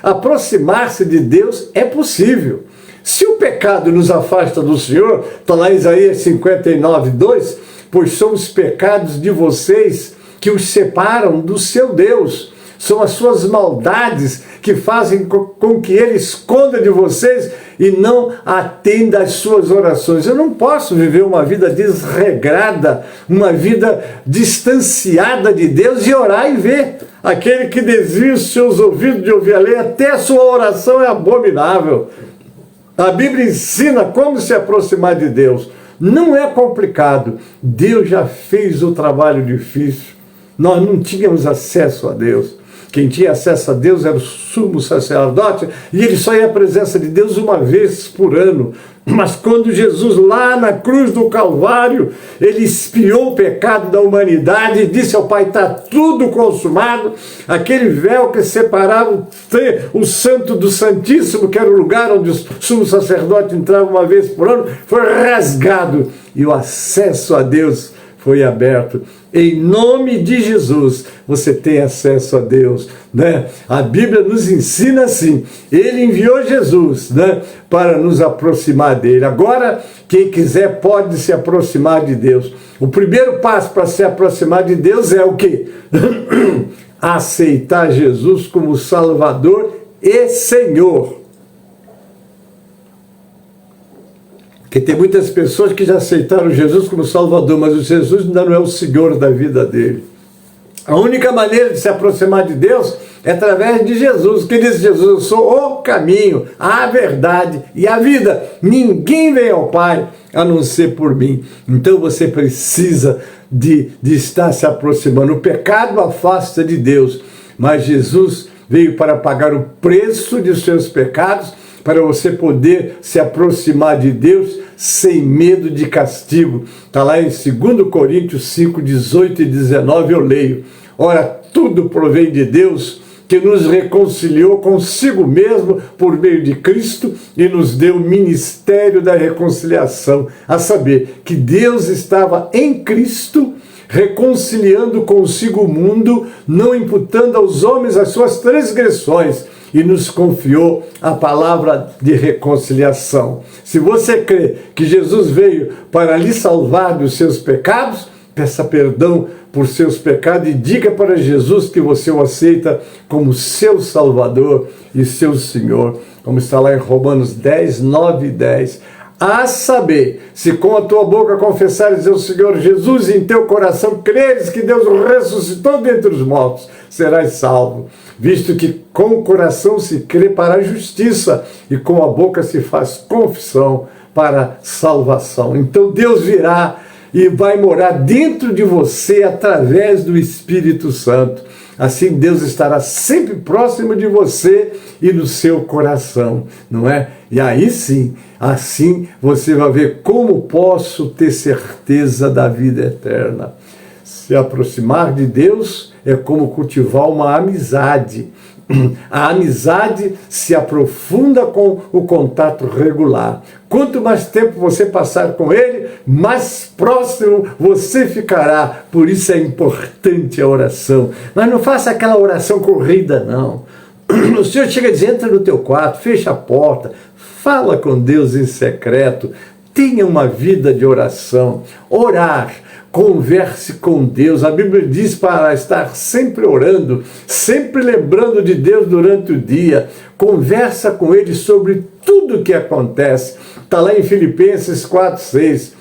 Aproximar-se de Deus é possível. Se o pecado nos afasta do Senhor, está lá em Isaías 59, 2, pois são os pecados de vocês que os separam do seu Deus. São as suas maldades que fazem com que Ele esconda de vocês e não atenda às suas orações. Eu não posso viver uma vida desregrada, uma vida distanciada de Deus e orar e ver. Aquele que desvia os seus ouvidos de ouvir a lei, até a sua oração é abominável. A Bíblia ensina como se aproximar de Deus. Não é complicado. Deus já fez o trabalho difícil. Nós não tínhamos acesso a Deus. Quem tinha acesso a Deus era o sumo sacerdote e ele só ia à presença de Deus uma vez por ano. Mas quando Jesus, lá na cruz do Calvário, ele expiou o pecado da humanidade e disse ao Pai, está tudo consumado, aquele véu que separava o santo do santíssimo, que era o lugar onde o sumo sacerdote entrava uma vez por ano, foi rasgado e o acesso a Deus foi aberto. Em nome de Jesus, você tem acesso a Deus, né? A Bíblia nos ensina assim, ele enviou Jesus, né, para nos aproximar dele. Agora, quem quiser pode se aproximar de Deus. O primeiro passo para se aproximar de Deus é o quê? Aceitar Jesus como Salvador e Senhor. Porque tem muitas pessoas que já aceitaram Jesus como Salvador, mas o Jesus ainda não é o Senhor da vida dele. A única maneira de se aproximar de Deus é através de Jesus. Que diz Jesus: eu sou o caminho, a verdade e a vida. Ninguém vem ao Pai a não ser por mim. Então você precisa de estar se aproximando. O pecado afasta de Deus, mas Jesus veio para pagar o preço de seus pecados, para você poder se aproximar de Deus sem medo de castigo. Está lá em 2 Coríntios 5, 18 e 19, eu leio: ora, tudo provém de Deus, que nos reconciliou consigo mesmo por meio de Cristo e nos deu o ministério da reconciliação, a saber, que Deus estava em Cristo reconciliando consigo o mundo, não imputando aos homens as suas transgressões, e nos confiou a palavra de reconciliação. Se você crê que Jesus veio para lhe salvar dos seus pecados, peça perdão por seus pecados e diga para Jesus que você o aceita como seu Salvador e seu Senhor. Como está lá em Romanos 10, 9 e 10. A saber, se com a tua boca confessares o Senhor Jesus e em teu coração creres que Deus o ressuscitou dentre os mortos, serás salvo. Visto que com o coração se crê para a justiça e com a boca se faz confissão para salvação. Então Deus virá e vai morar dentro de você através do Espírito Santo. Assim Deus estará sempre próximo de você e no seu coração, não é? E aí sim, assim você vai ver como posso ter certeza da vida eterna. Se aproximar de Deus é como cultivar uma amizade. A amizade se aprofunda com o contato regular. Quanto mais tempo você passar com ele, mais próximo você ficará. Por isso é importante a oração. Mas não faça aquela oração corrida, não. O Senhor chega e diz: entra no teu quarto, fecha a porta, fala com Deus em secreto, tenha uma vida de oração. Orar, converse com Deus. A Bíblia diz para estar sempre orando, sempre lembrando de Deus durante o dia. Conversa com Ele sobre tudo o que acontece. Está lá em Filipenses 4, 6.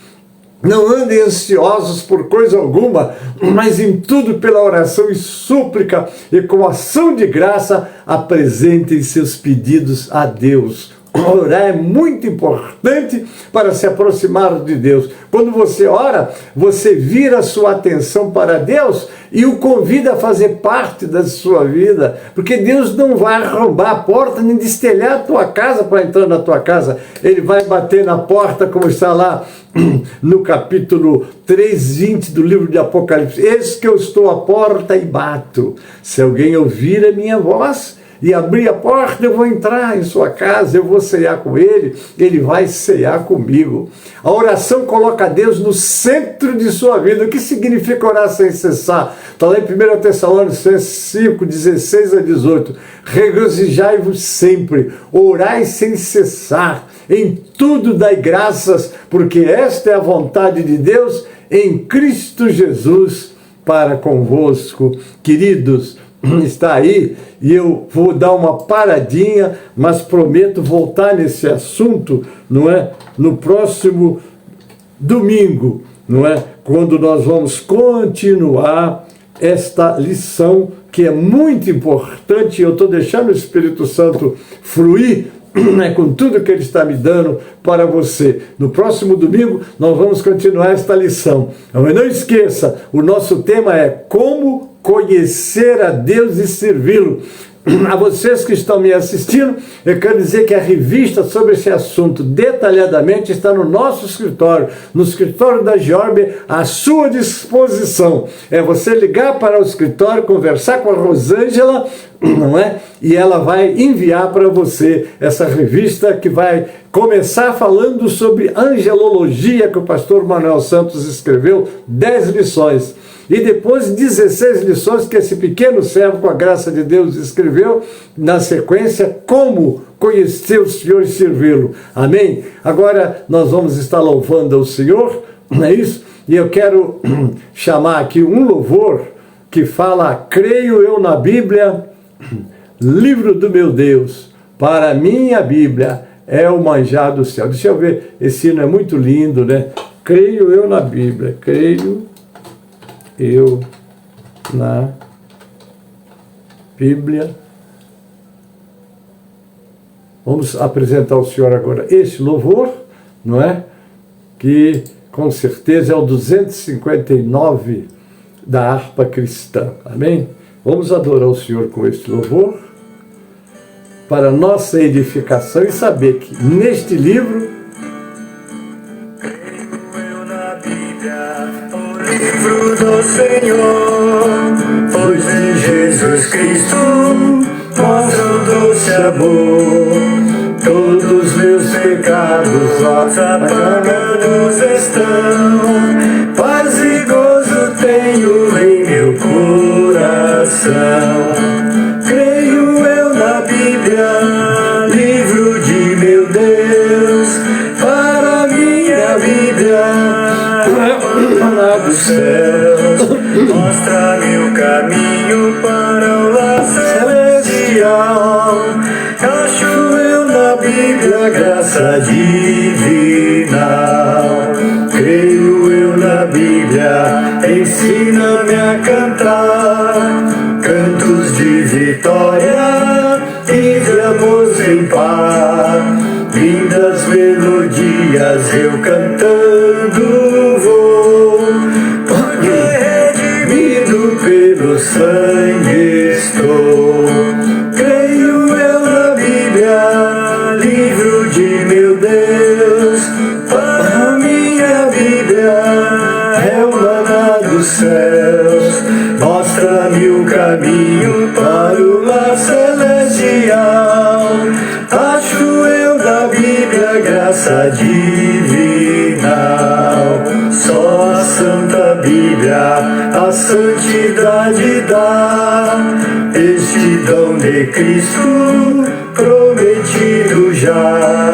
Não andem ansiosos por coisa alguma, mas em tudo pela oração e súplica e com ação de graça apresentem seus pedidos a Deus. Orar é muito importante para se aproximar de Deus. Quando você ora, você vira a sua atenção para Deus e o convida a fazer parte da sua vida, porque Deus não vai arrombar a porta nem destelhar a tua casa para entrar na tua casa. Ele vai bater na porta, como está lá no capítulo 3, 20 do livro de Apocalipse: eis que eu estou à porta e bato. Se alguém ouvir a minha voz e abrir a porta, eu vou entrar em sua casa, eu vou cear com ele, ele vai cear comigo. A oração coloca Deus no centro de sua vida. O que significa orar sem cessar? Está lá em 1 Tessalonicenses 5, 16 a 18. Regozijai-vos sempre, orai sem cessar, em tudo dai graças, porque esta é a vontade de Deus em Cristo Jesus para convosco. Queridos, está aí, e eu vou dar uma paradinha, mas prometo voltar nesse assunto, não é? No próximo domingo, não é? Quando nós vamos continuar esta lição que é muito importante. Eu estou deixando o Espírito Santo fluir, né, com tudo que Ele está me dando para você. No próximo domingo nós vamos continuar esta lição. Mas não esqueça, o nosso tema é como conhecer a Deus e servi-lo. A vocês que estão me assistindo, eu quero dizer que a revista sobre esse assunto detalhadamente está no nosso escritório, no escritório da Georbe, à sua disposição. É você ligar para o escritório, conversar com a Rosângela, não é? E ela vai enviar para você essa revista que vai começar falando sobre angelologia, que o pastor Manuel Santos escreveu, 10 lições. E depois 16 lições que esse pequeno servo, com a graça de Deus, escreveu na sequência, como conhecer o Senhor e servi-lo. Amém? Agora nós vamos estar louvando ao Senhor, não é isso? E eu quero chamar aqui um louvor que fala: creio eu na Bíblia, livro do meu Deus, para mim a Bíblia é o manjar do céu. Deixa eu ver, esse hino é muito lindo, né? Creio eu na Bíblia, creio eu na Bíblia. Vamos apresentar ao Senhor agora esse louvor, não é? Que com certeza é o 259 da harpa cristã. Amém? Vamos adorar o Senhor com este louvor, para nossa edificação, e saber que neste livro, livro do Senhor, pois em Jesus Cristo mostra o doce amor. Todos meus pecados apagados estão, paz e gozo tenho em meu coração. Creio eu na Bíblia, livro de meu Deus, para minha Bíblia lá dos céus, mostra-me o caminho para o lar celestial. Acho eu na Bíblia graça divina. Creio eu na Bíblia, ensina-me a cantar cantos de vitória e de amor sem par. Lindas melodias eu cantando vou, porque redimido pelo sangue estou. Creio eu na Bíblia, livro de meu Deus, para minha Bíblia é o maná dos céus, mostra-me o caminho para o lar celestial. Acho eu na Bíblia graça divina. Só a Santa Bíblia a santidade dá, este dom de Cristo prometido já.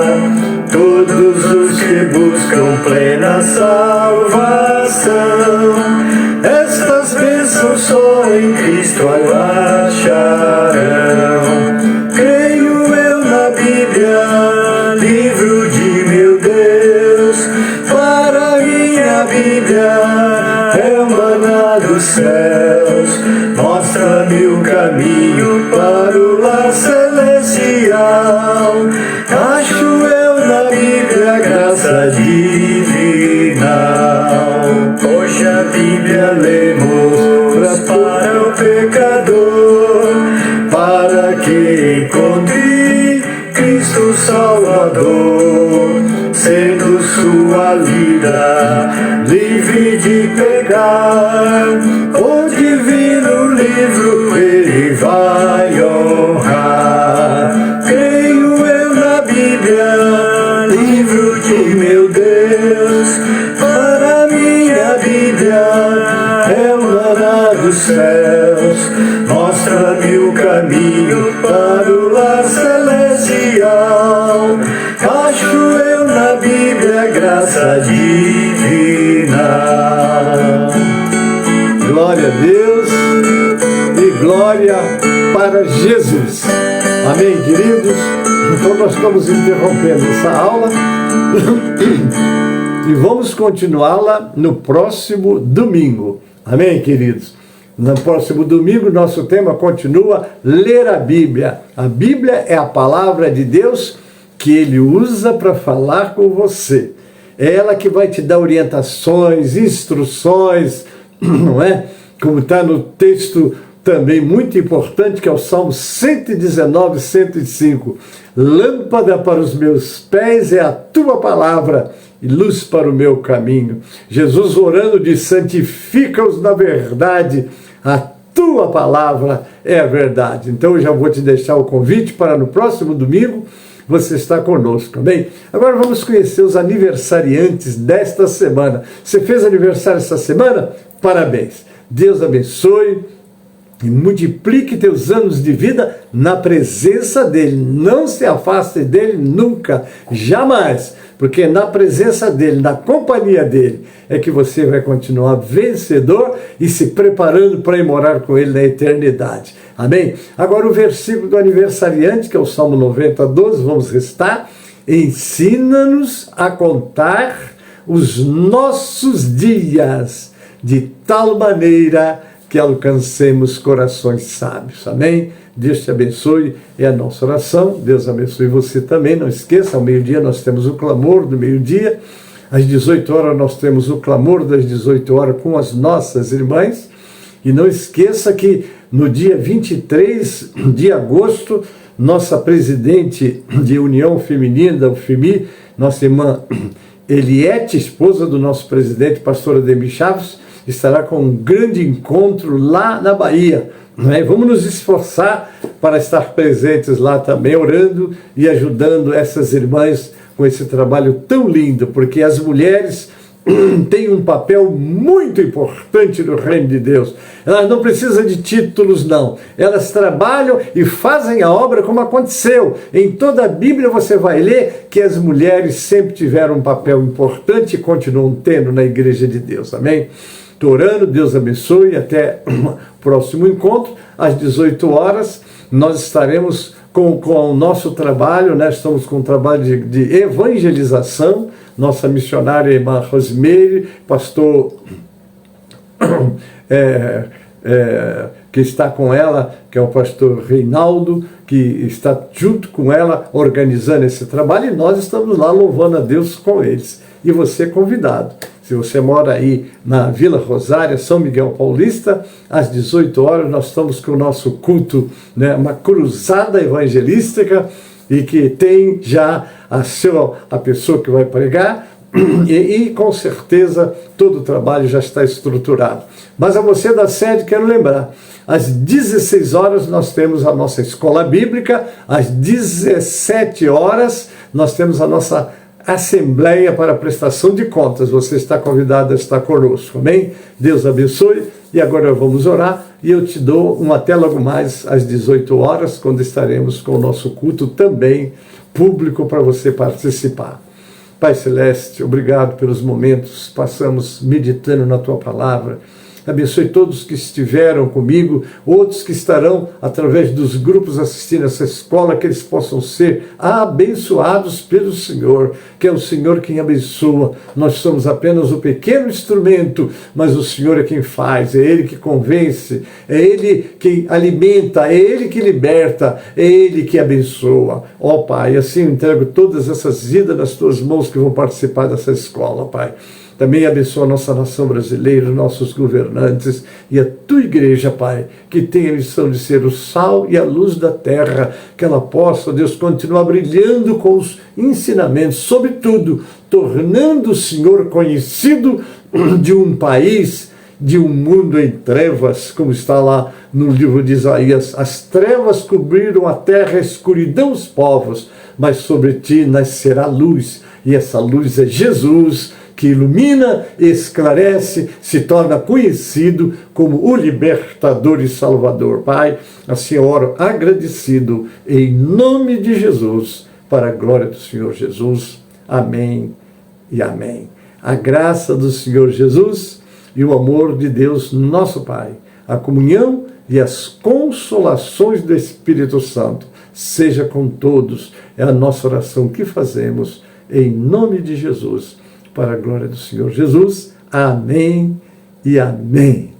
Todos os que buscam plena salvação, estas bênçãos só em Cristo acharão. Creio eu na Bíblia, livro de meu Deus, para minha Bíblia é o maná dos céus, mostra-me o caminho para o lar celestial. Acho eu na Bíblia graça divina. Hoje a Bíblia lemos para o pecador, para que encontre Cristo Salvador, sendo sua vida livre de pecar. O divino livro ele vai honrar. Creio eu na Bíblia, livro de meu Deus, para minha Bíblia é o maná dos céus, mostra-me o caminho para o lar celestial. Acho eu na Bíblia graça divina. glória a Deus e glória para Jesus. Amém, queridos? Então nós estamos interrompendo essa aula e vamos continuá-la no próximo domingo. Amém, queridos? No próximo domingo, nosso tema continua ler a Bíblia. A Bíblia é a palavra de Deus que Ele usa para falar com você. É ela que vai te dar orientações, instruções, não é? Como está no texto também muito importante, que é o Salmo 119, 105. Lâmpada para os meus pés é a tua palavra e luz para o meu caminho. Jesus orando diz: santifica-os na verdade, a tua tua palavra é a verdade. Então eu já vou te deixar o convite para no próximo domingo você estar conosco, amém? Agora vamos conhecer os aniversariantes desta semana. Você fez aniversário essa semana? Parabéns. Deus abençoe e multiplique teus anos de vida na presença dele. Não se afaste dele nunca, jamais, porque na presença dele, na companhia dele, é que você vai continuar vencedor e se preparando para ir morar com ele na eternidade. Amém? Agora o versículo do aniversariante, que é o Salmo 90, 12, vamos restar. Ensina-nos a contar os nossos dias de tal maneira que alcancemos corações sábios. Amém? Deus te abençoe, é a nossa oração. Deus abençoe você também. Não esqueça, ao meio-dia nós temos o clamor do meio-dia. Às 18 horas nós temos o clamor das 18 horas com as nossas irmãs. E não esqueça que no dia 23 de agosto, nossa presidente de União Feminina, da UFEMI, nossa irmã Eliette, esposa do nosso presidente, pastor Ademir Chaves, estará com um grande encontro lá na Bahia. Vamos nos esforçar para estar presentes lá também, orando e ajudando essas irmãs com esse trabalho tão lindo, porque as mulheres têm um papel muito importante no reino de Deus. Elas não precisam de títulos, não. Elas trabalham e fazem a obra como aconteceu. Em toda a Bíblia você vai ler que as mulheres sempre tiveram um papel importante e continuam tendo na igreja de Deus. Amém? Estou orando, Deus abençoe, até o próximo encontro, às 18 horas, nós estaremos com o nosso trabalho, né? Estamos com um trabalho de evangelização, nossa missionária irmã Rosemary, pastor que está com ela, que é o pastor Reinaldo, que está junto com ela organizando esse trabalho, e nós estamos lá louvando a Deus com eles. E você é convidado. Se você mora aí na Vila Rosária, São Miguel Paulista, às 18 horas nós estamos com o nosso culto, né, uma cruzada evangelística, e que tem já a pessoa que vai pregar, e com certeza todo o trabalho já está estruturado. Mas a você da sede, quero lembrar, às 16 horas nós temos a nossa escola bíblica, às 17 horas nós temos a nossa assembleia para prestação de contas. Você está convidado a estar conosco, amém? Deus abençoe, e agora vamos orar, e eu te dou um até logo mais às 18 horas, quando estaremos com o nosso culto também público para você participar. Pai Celeste, obrigado pelos momentos que passamos meditando na Tua Palavra. Abençoe todos que estiveram comigo, outros que estarão através dos grupos assistindo essa escola, que eles possam ser abençoados pelo Senhor, que é o Senhor quem abençoa. Nós somos apenas o pequeno instrumento, mas o Senhor é quem faz, é Ele que convence, é Ele que alimenta, é Ele que liberta, é Ele que abençoa. Ó Pai, assim eu entrego todas essas vidas nas Tuas mãos que vão participar dessa escola, Pai. Também abençoa a nossa nação brasileira, nossos governantes e a Tua igreja, Pai, que tem a missão de ser o sal e a luz da terra, que ela possa, Deus, continuar brilhando com os ensinamentos, sobretudo, tornando o Senhor conhecido de um país, de um mundo em trevas, como está lá no livro de Isaías. As trevas cobriram a terra, a escuridão os povos, mas sobre ti nascerá luz, e essa luz é Jesus, que ilumina, esclarece, se torna conhecido como o libertador e salvador. Pai, assim eu oro agradecido em nome de Jesus, para a glória do Senhor Jesus. Amém e amém. A graça do Senhor Jesus e o amor de Deus, nosso Pai, a comunhão e as consolações do Espírito Santo, seja com todos. É a nossa oração que fazemos em nome de Jesus, para a glória do Senhor Jesus. Amém e amém.